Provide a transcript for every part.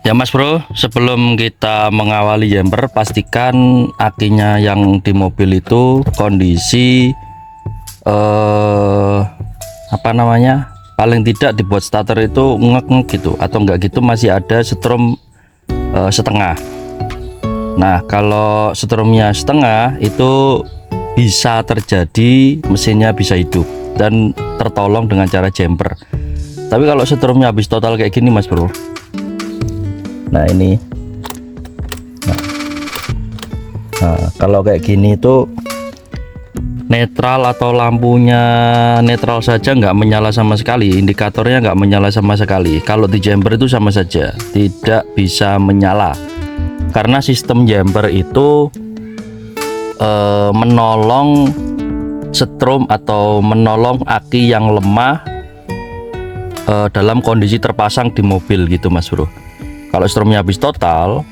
Ya Mas Bro, sebelum kita mengawali jumper, pastikan akinya yang di mobil itu kondisi paling tidak dibuat starter itu ngek-ngek gitu, atau enggak gitu masih ada setrum setengah. Nah kalau setrumnya setengah itu bisa terjadi mesinnya bisa hidup dan tertolong dengan cara jumper. Tapi kalau setrumnya habis total kayak gini Mas Bro, nah ini kalau kayak gini itu netral atau lampunya netral saja, nggak menyala sama sekali, indikatornya nggak menyala sama sekali. Kalau di jumper itu sama saja tidak bisa menyala, karena sistem jumper itu menolong setrum atau menolong aki yang lemah dalam kondisi terpasang di mobil gitu Mas Bro. Kalau strumnya habis total,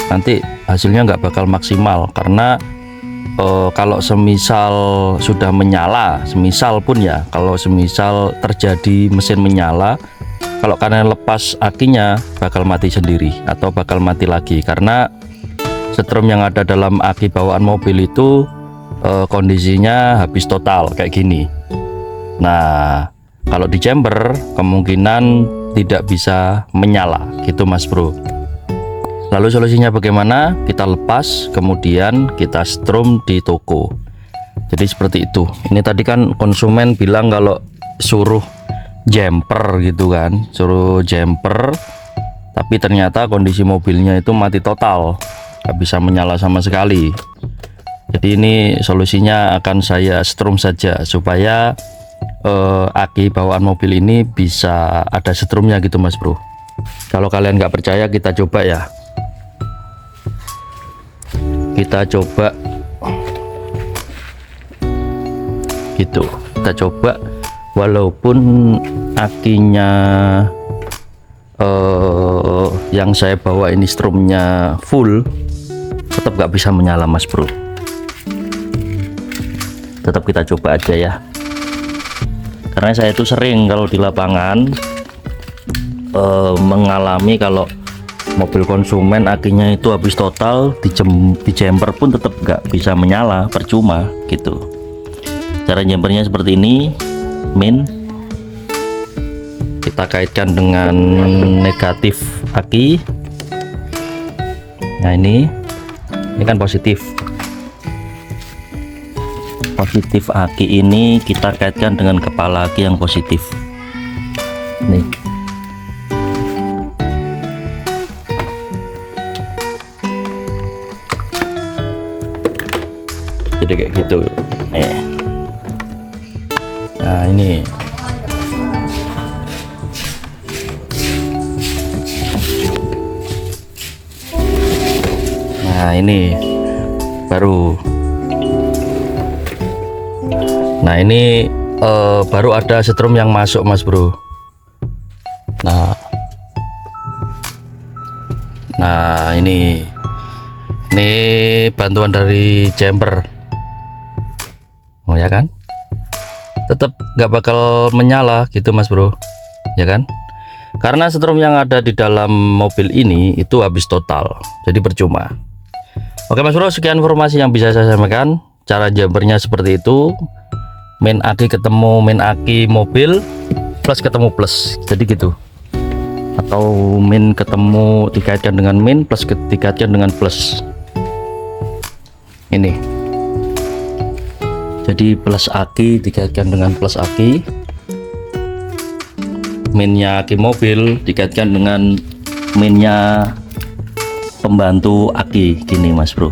nanti hasilnya nggak bakal maksimal, karena kalau semisal sudah menyala, semisal pun ya, kalau semisal terjadi mesin menyala, kalau kalian lepas akinya bakal mati sendiri atau bakal mati lagi, karena setrum yang ada dalam aki bawaan mobil itu kondisinya habis total kayak gini. Nah kalau di jumper kemungkinan tidak bisa menyala gitu Mas Bro. Lalu solusinya bagaimana? Kita lepas kemudian kita strum di toko. Jadi seperti itu. Ini tadi kan konsumen bilang kalau suruh jumper gitu kan, suruh jumper, tapi ternyata kondisi mobilnya itu mati total, nggak bisa menyala sama sekali. Jadi ini solusinya akan saya strum saja supaya aki bawaan mobil ini bisa ada setrumnya gitu Mas Bro. Kalau kalian nggak percaya, kita coba ya, kita coba gitu, kita coba walaupun akinya yang saya bawa ini strumnya full, tetap nggak bisa menyala Mas Bro. Tetap kita coba aja ya, karena saya itu sering kalau di lapangan mengalami kalau mobil konsumen akinya itu habis total, di jumper pun tetap nggak bisa menyala, percuma gitu. Cara jumpernya seperti ini, min kita kaitkan dengan negatif aki. Nah ini kan positif aki ini kita kaitkan dengan kepala aki yang positif nih. Jadi kayak gitu nih. Nah ini baru. Nah ini baru ada setrum yang masuk Mas Bro. Nah ini bantuan dari jumper. Oh ya kan, tetap nggak bakal menyala gitu Mas Bro, ya kan, karena setrum yang ada di dalam mobil ini itu habis total, jadi percuma. Oke Mas Bro, sekian informasi yang bisa saya sampaikan. Cara jumpernya seperti itu, main aki ketemu main aki mobil, plus ketemu plus, jadi gitu, atau min ketemu dikaitkan dengan min, plus dikaitkan dengan plus. Ini jadi plus aki dikaitkan dengan plus aki, minnya aki mobil dikaitkan dengan minnya pembantu aki, gini Mas Bro.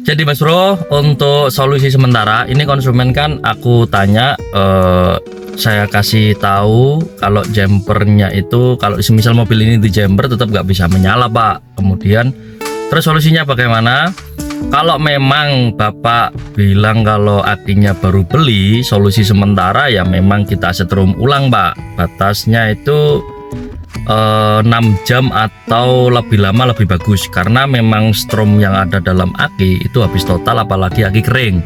Jadi Mas Bro, untuk solusi sementara ini konsumen kan aku tanya, saya kasih tahu kalau jumpernya itu kalau semisal mobil ini di jumper tetap nggak bisa menyala Pak. Kemudian terus solusinya bagaimana? Kalau memang Bapak bilang kalau akinya baru beli, solusi sementara ya memang kita setrum ulang Pak. Batasnya itu 6 jam atau lebih lama lebih bagus, karena memang strum yang ada dalam aki itu habis total, apalagi aki kering,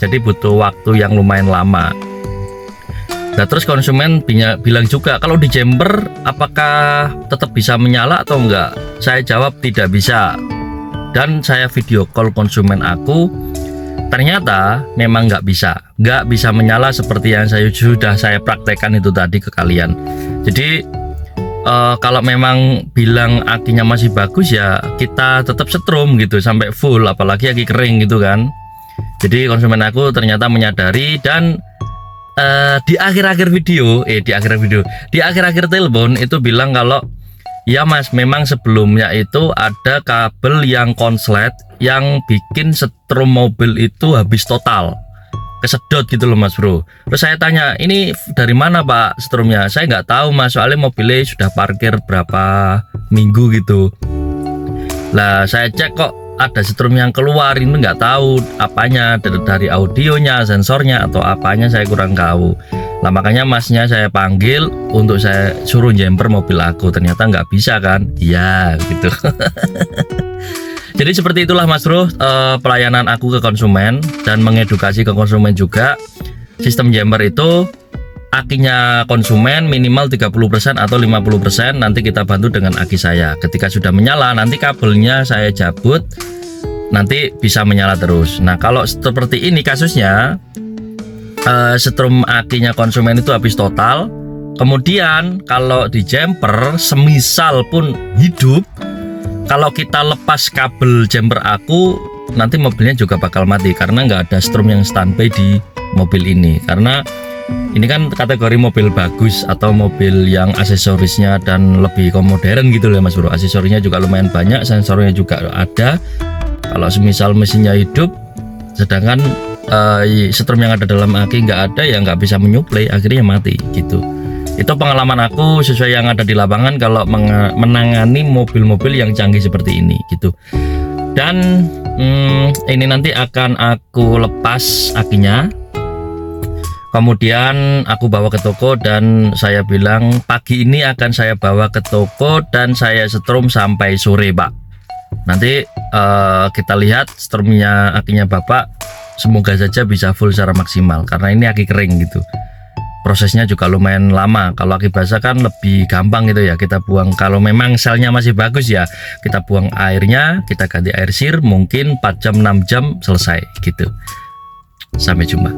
jadi butuh waktu yang lumayan lama. Nah terus konsumen bilang juga, kalau di jumper apakah tetap bisa menyala atau enggak? Saya jawab tidak bisa. Dan saya video call konsumen aku, ternyata memang nggak bisa menyala seperti yang sudah saya praktekkan itu tadi ke kalian. Jadi kalau memang bilang akinya masih bagus ya kita tetap setrum gitu sampai full, apalagi aki kering gitu kan. Jadi konsumen aku ternyata menyadari, dan di akhir-akhir telepon itu bilang kalau ya mas, memang sebelumnya itu ada kabel yang konslet yang bikin setrum mobil itu habis total, kesedot gitu loh mas bro. Terus saya tanya, ini dari mana pak setrumnya? Saya nggak tahu mas, soalnya mobilnya sudah parkir berapa minggu gitu. Lah saya cek kok ada setrum yang keluar, ini nggak tahu apanya, dari audionya, sensornya atau apanya saya kurang tahu. Lah makanya masnya saya panggil untuk saya suruh jumper mobil aku, ternyata nggak bisa kan? Iya gitu. Jadi seperti itulah mas bro, pelayanan aku ke konsumen dan mengedukasi ke konsumen juga. Sistem jumper itu akinya konsumen minimal 30% atau 50%, nanti kita bantu dengan aki saya. Ketika sudah menyala, nanti kabelnya saya cabut, nanti bisa menyala terus. Nah kalau seperti ini kasusnya, setrum akinya konsumen itu habis total. Kemudian kalau di jumper semisal pun hidup, kalau kita lepas kabel jumper aku, nanti mobilnya juga bakal mati karena nggak ada strum yang standby di mobil ini. Karena ini kan kategori mobil bagus atau mobil yang aksesorisnya dan lebih modern gitu loh mas bro. Aksesorisnya juga lumayan banyak, sensornya juga ada. Kalau semisal mesinnya hidup, sedangkan setrum yang ada dalam aki nggak ada, ya nggak bisa menyuplai, akhirnya mati gitu. Itu pengalaman aku sesuai yang ada di lapangan kalau menangani mobil-mobil yang canggih seperti ini gitu. Dan ini nanti akan aku lepas akinya, kemudian aku bawa ke toko, dan saya bilang pagi ini akan saya bawa ke toko dan saya setrum sampai sore pak. Nanti kita lihat strumnya akinya bapak, semoga saja bisa full secara maksimal karena ini aki kering gitu. Prosesnya juga lumayan lama. Kalau aki basah kan lebih gampang gitu ya, kita buang. Kalau memang selnya masih bagus ya kita buang airnya, kita ganti air sir, mungkin 4 jam 6 jam selesai gitu. Sampai jumpa.